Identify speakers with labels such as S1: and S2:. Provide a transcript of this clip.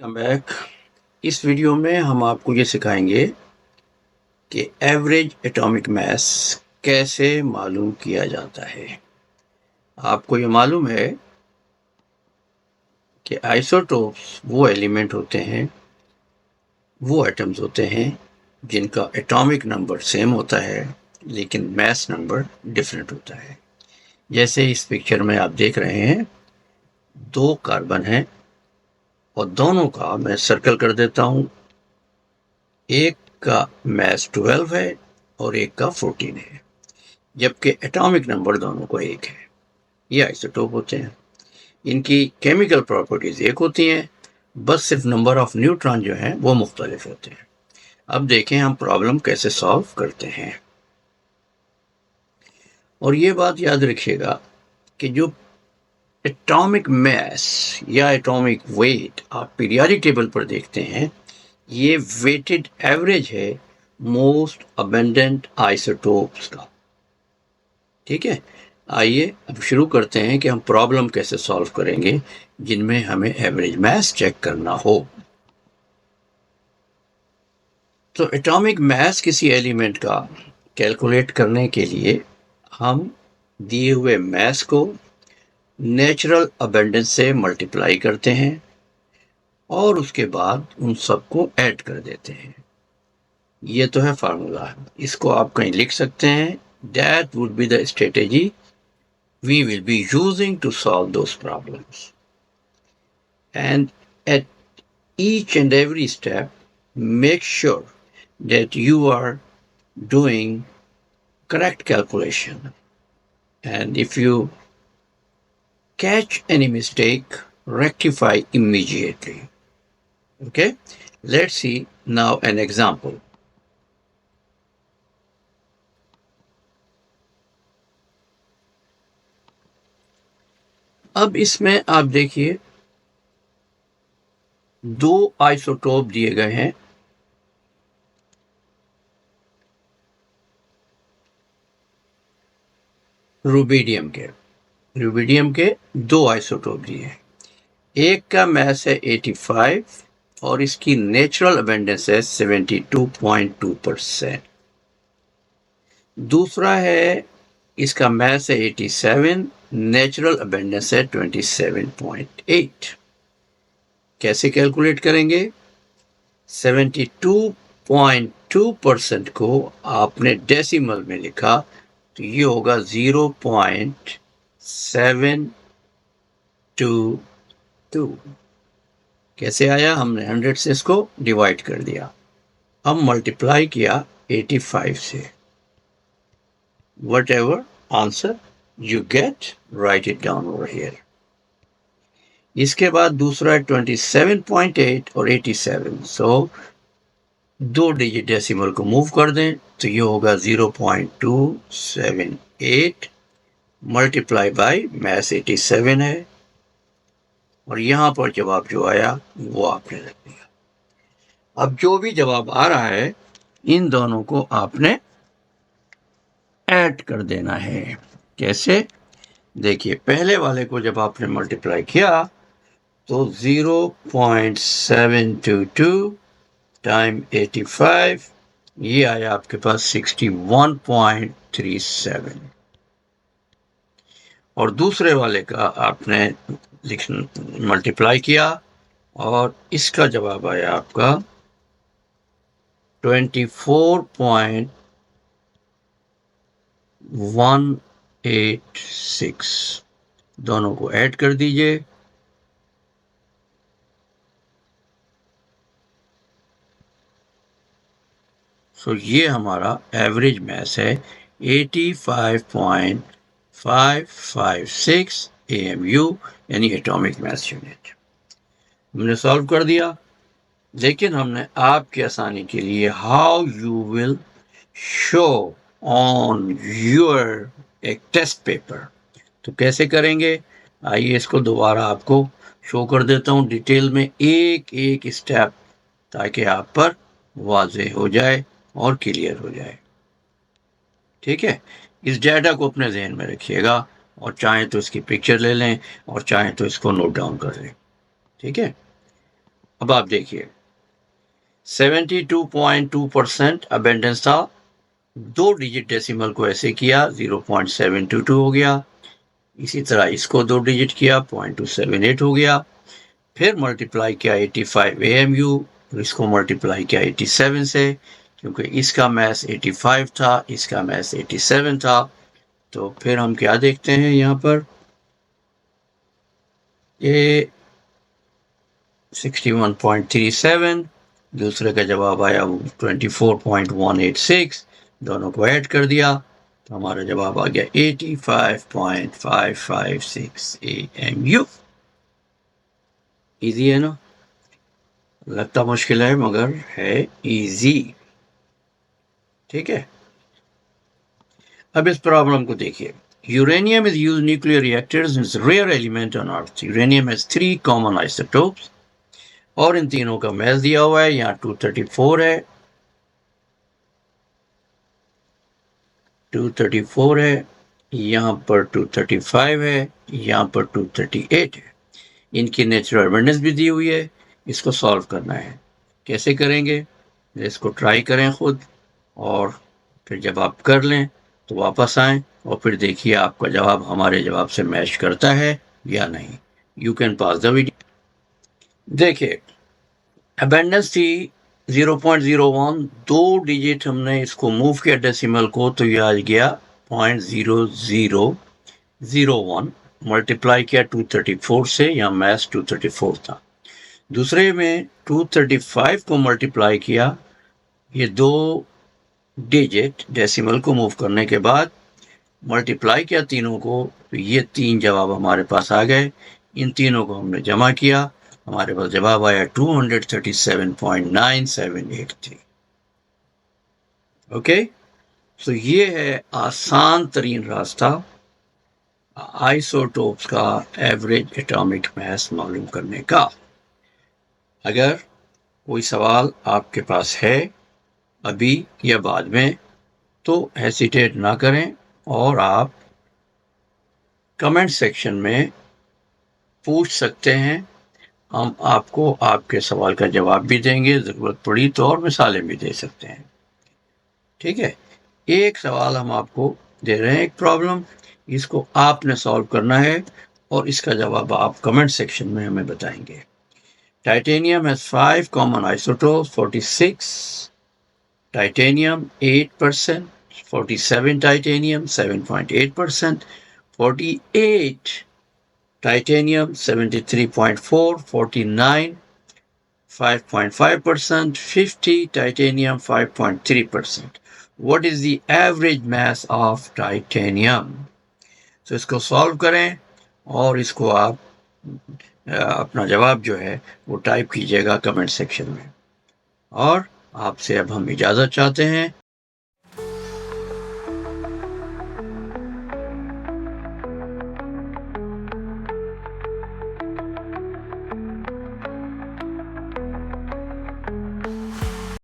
S1: Welcome back. इस video में हम आपको ये सिखाएंगे कि एवरेज एटॉमिक मास कैसे मालूम किया जाता है। आपको ये मालूम है कि आइसोटोप्स वो एलिमेंट होते हैं, वो एटम्स होते हैं जिनका एटॉमिक नंबर सेम होता है लेकिन मास नंबर डिफरेंट होता है। जैसे इस पिक्चर में आप देख रहे हैं, दो कार्बन हैं और दोनों का मैं सर्कल कर देता हूं। एक का मास 12 है और एक का 14 है, जबकि एटॉमिक नंबर दोनों का एक है। ये आइसोटोप होते हैं। इनकी केमिकल प्रॉपर्टीज एक होती हैं, बस सिर्फ नंबर ऑफ न्यूट्रॉन जो है वो मुख्तलिफ होते हैं। अब देखें हम प्रॉब्लम कैसे सॉल्व करते हैं। और ये बात याद रखिएगा कि जो एटॉमिक मास या एटॉमिक वेट आप पीरियोडिक टेबल पर देखते हैं, ये वेटेड एवरेज है मोस्ट अबेंडेंट आइसोटोप्स का। ठीक है, आइए अब शुरू करते हैं कि हम प्रॉब्लम कैसे सॉल्व करेंगे जिनमें हमें एवरेज मास चेक करना हो। तो एटॉमिक मास किसी एलिमेंट का कैलकुलेट करने के लिए हम दिए हुए मास को नेचुरल अबेंडेंस से मल्टीप्लाई करते हैं और उसके बाद उन सबको ऐड कर देते हैं। ये तो है फार्मूला, इसको आप कहीं लिख सकते हैं। That would be the strategy we will be using to solve those problems. And at each and every step, make sure that you are doing correct calculation. And if you catch any mistake, rectify immediately. Okay, let's see now an example. अब इसमें आप देखिए, दो isotope दिए गए हैं। Rubidium के दो आइसोटोप दिए हैं। एक का मास है 85 और इसकी नेचुरल अबेंडेंस है 72.2%। दूसरा है, इसका मास है 87, नेचुरल अबेंडेंस है 27.8। कैसे कैलकुलेट करेंगे? 72.2% को आपने डेसिमल में लिखा तो ये होगा 0.722। कैसे आया? हमने 100 से इसको डिवाइड कर दिया, अब मल्टीप्लाई किया 85 से। Whatever answer you get, write it down over here. इसके बाद दूसरा है 27.8 और 87, सो दो डिजिट डेसिमल को मूव कर दें तो ये होगा 0.278 मल्टीप्लाई बाय मास 87 है और यहां पर जवाब जो आया वो आपने रख दिया। अब जो भी जवाब आ रहा है इन दोनों को आपने ऐड कर देना है। कैसे? देखिए, पहले वाले को जब आपने मल्टीप्लाई किया तो 0.722 टाइम 85, ये आया आपके पास 61.37। और दूसरे वाले का आपने मल्टीप्लाई किया और इसका जवाब आया आपका 24.186। दोनों को ऐड कर दीजिए। सो ये हमारा एवरेज मास है 85.556 AMU, यानी एटॉमिक मास यूनिट। हमने सॉल्व कर दिया, लेकिन हमने आपकी आसानी के लिए how you will show on your एक टेस्ट पेपर, तो कैसे करेंगे आइए इसको दोबारा आपको शो कर देता हूं डिटेल में, एक एक स्टेप, ताकि आप पर वाज़ेह हो जाए और क्लियर हो जाए। ठीक है, इस डाटा को अपने जहन में रखिएगा और चाहें तो इसकी पिक्चर ले लें और चाहें तो इसको नोट डाउन कर लें। ठीक है, अब आप देखिए 72.2% अबेंडेंस था, 2 डिजिट डेसिमल को ऐसे किया 0.722 हो गया, इसी तरह इसको 2 डिजिट किया 0.278 हो गया, फिर मल्टीप्लाई किया 85 AMU, इसको मल्टीप्लाई किया 87 से, क्योंकि इसका मैथ 85 था, इसका मैथ 87 था। तो फिर हम क्या देखते हैं यहाँ पर, ये 61.37, दूसरे का जवाब आया 24.186, दोनों को ऐड कर दिया तो हमारा जवाब आ गया 85.556 AMU। इजी है ना? लगता मुश्किल है मगर है इजी। ठीक है, अब इस प्रॉब्लम को देखिए। Uranium is use nuclear reactors is rare element on earth. Uranium has 3 common isotopes और इन तीनों का मैथ दिया हुआ है, यहाँ 234 है, 234 है, यहाँ पर 235 है, यहाँ पर 238 है। इनकी नेचुरल अबंडेंस भी दी हुई है, इसको सॉल्व करना है। कैसे करेंगे? इसको ट्राई करें खुद, और फिर जब आप कर लें तो वापस आएं और फिर देखिए आपका जवाब हमारे जवाब से मैच करता है या नहीं। You can pause the video. देखिए अबेंडेंस थी 0.01, 2 डिजिट हमने इसको मूव किया डेसिमल को तो ये आ गया 0.0001, मल्टीप्लाई किया 234 से, या मैथ 234 था। दूसरे में 235 को मल्टीप्लाई किया, ये 2 डिजिट डेसिमल को मूव करने के बाद मल्टीप्लाई किया तीनों को, तो ये 3 जवाब हमारे पास आ गए। इन तीनों को हमने जमा किया, हमारे पास जवाब आया 237.9783। ओके, तो ये है आसान तरीन रास्ता आइसोटोप्स का एवरेज एटॉमिक मास मालूम करने का। अगर कोई सवाल आपके पास है अभी या बाद में तो हेसिटेट ना करें और आप कमेंट सेक्शन में पूछ सकते हैं। हम आपको आपके सवाल का जवाब भी देंगे, ज़रूरत पड़ी तो और मिसालें भी दे सकते हैं। ठीक है, एक सवाल हम आपको दे रहे हैं, एक प्रॉब्लम, इसको आपने सॉल्व करना है और इसका जवाब आप कमेंट सेक्शन में हमें बताएंगे। Titanium has 5 common isotopes, 46 titanium 8%, 47 titanium 7.8%, 48 titanium 73.4, 49 5.5%, 50 titanium 5.3%. What is the average mass of titanium? तो इसको सॉल्व करें और इसको आप अपना जवाब जो है वो टाइप कीजिएगा कमेंट सेक्शन में। और आपसे अब हम इजाज़त चाहते हैं।